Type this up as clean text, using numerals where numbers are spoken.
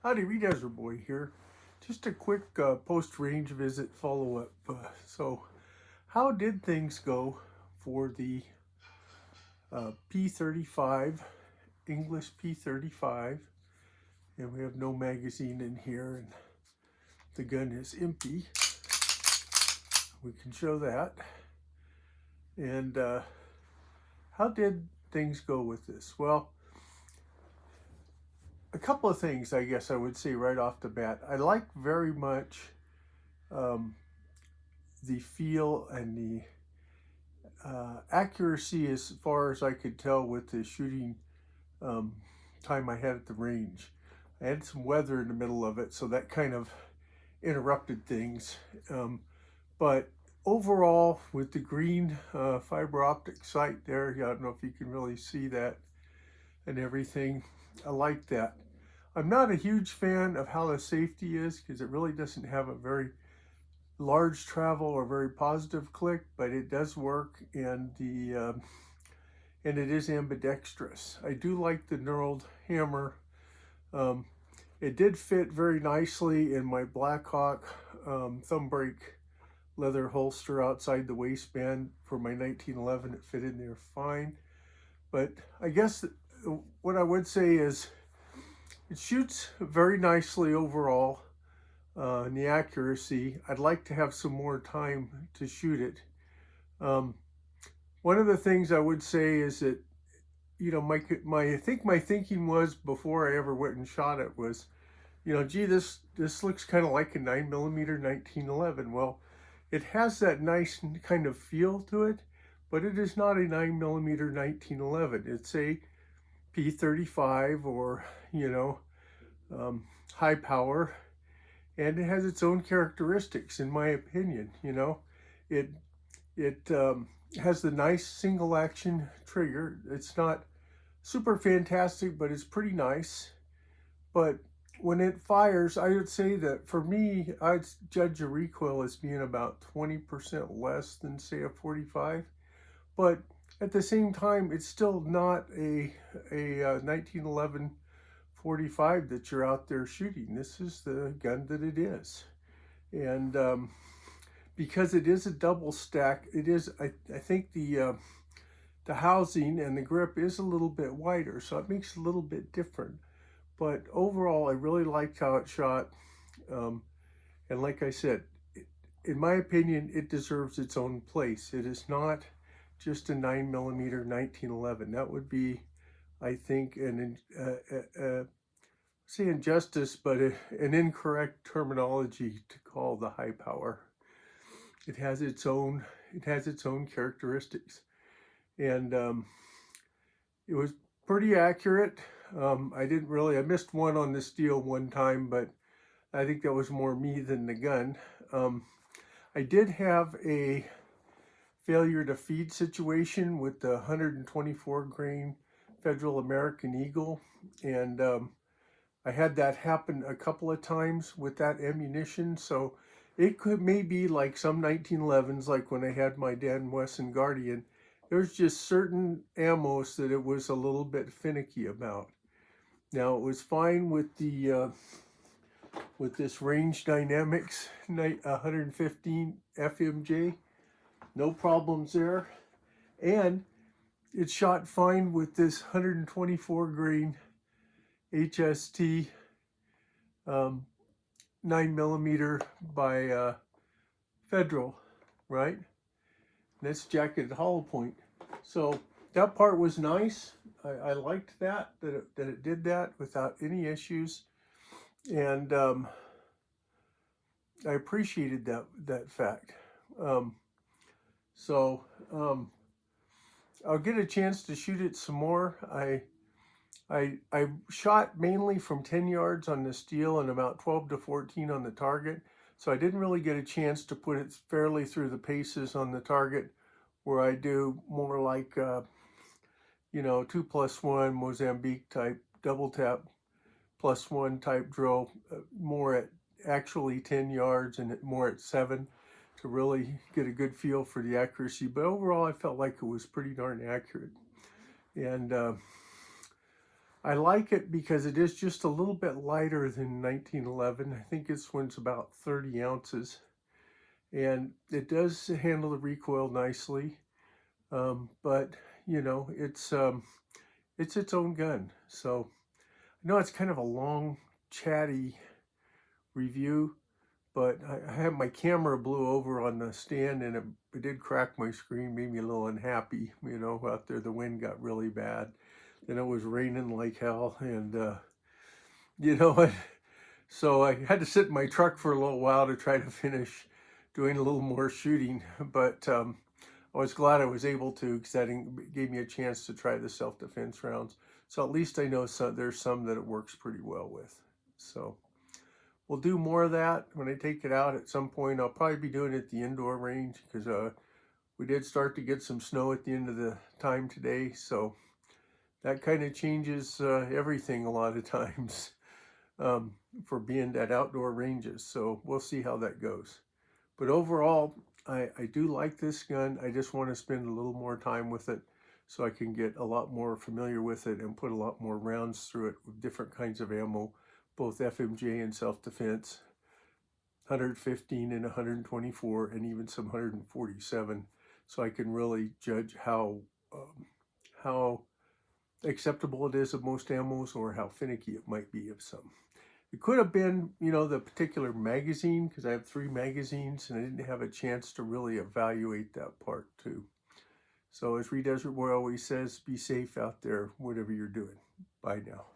Howdy, DesertBoy here. Just a quick post-range visit follow-up. So, how did things go for the P-35, Inglis P-35? And we have no magazine in here, and the gun is empty. We can show that. And how did things go with this? Well, a couple of things, I guess I would say right off the bat. I like very much the feel and the accuracy as far as I could tell with the shooting time I had at the range. I had some weather in the middle of it, so that kind of interrupted things. But overall, with the green fiber optic sight there, I don't know if you can really see that and everything. I like that. I'm not a huge fan of how the safety is because it really doesn't have a very large travel or very positive click, but it does work, and it is ambidextrous. I do like the knurled hammer. It did fit very nicely in my Blackhawk thumb brake leather holster outside the waistband for my 1911. It fit in there fine. But I guess what I would say is it shoots very nicely overall. In the accuracy, I'd like to have some more time to shoot it. One of the things I would say is that, you know, I think my thinking was before I ever went and shot it was, you know, gee, this looks kind of like a 9mm 1911. Well, it has that nice kind of feel to it, but it is not a 9mm 1911. It's a P-35 or, you know, high power. And it has its own characteristics, in my opinion. You know, it has the nice single action trigger. It's not super fantastic, but it's pretty nice. But when it fires, I would say that for me, I'd judge a recoil as being about 20% less than, say, a 45. But at the same time, it's still not a 1911 45 that you're out there shooting. This is the gun that it is. And because it is a double stack, it is, I think the housing and the grip is a little bit wider, so it makes it a little bit different. But overall, I really liked how it shot. And like I said, in my opinion, it deserves its own place. It is not just a 9mm 1911. That would be, I think, say injustice, but an incorrect terminology to call the high power. It has its own characteristics, and it was pretty accurate. I missed one on the steel one time, but I think that was more me than the gun. I did have a failure to feed situation with the 124 grain Federal American Eagle, and I had that happen a couple of times with that ammunition, so it may be like some 1911s, like when I had my Dan Wesson Guardian. There's just certain ammos that it was a little bit finicky about. Now, it was fine with the with this Range Dynamics 115 FMJ. No problems there. And it shot fine with this 124 grain HST 9mm by Federal, right? And that's jacketed hollow point. So that part was nice. I liked that it did that without any issues, and I appreciated that fact. So I'll get a chance to shoot it some more. I shot mainly from 10 yards on the steel and about 12 to 14 on the target, so I didn't really get a chance to put it fairly through the paces on the target, where I do more like, you know, 2+1 Mozambique type double tap +1 type drill, more at actually 10 yards and more at 7 to really get a good feel for the accuracy. But overall, I felt like it was pretty darn accurate. And I like it because it is just a little bit lighter than 1911. I think this one's about 30 ounces. And it does handle the recoil nicely. But, you know, it's its own gun. So I know it's kind of a long, chatty review, but I had my camera blew over on the stand and it did crack my screen, made me a little unhappy. You know, out there the wind got really bad. Then it was raining like hell, and you know, so I had to sit in my truck for a little while to try to finish doing a little more shooting. But I was glad I was able to, because that gave me a chance to try the self-defense rounds. So at least I know there's some that it works pretty well with. So we'll do more of that when I take it out at some point. I'll probably be doing it at the indoor range, because we did start to get some snow at the end of the time today. So that kind of changes everything a lot of times for being at outdoor ranges. So we'll see how that goes. But overall, I do like this gun. I just want to spend a little more time with it so I can get a lot more familiar with it and put a lot more rounds through it with different kinds of ammo, both FMJ and self-defense, 115 and 124, and even some 147, so I can really judge how acceptable it is of most ammos, or how finicky it might be of some. It could have been, you know, the particular magazine, because I have 3 magazines and I didn't have a chance to really evaluate that part too. So as DesertBoy always says, be safe out there, whatever you're doing. Bye now.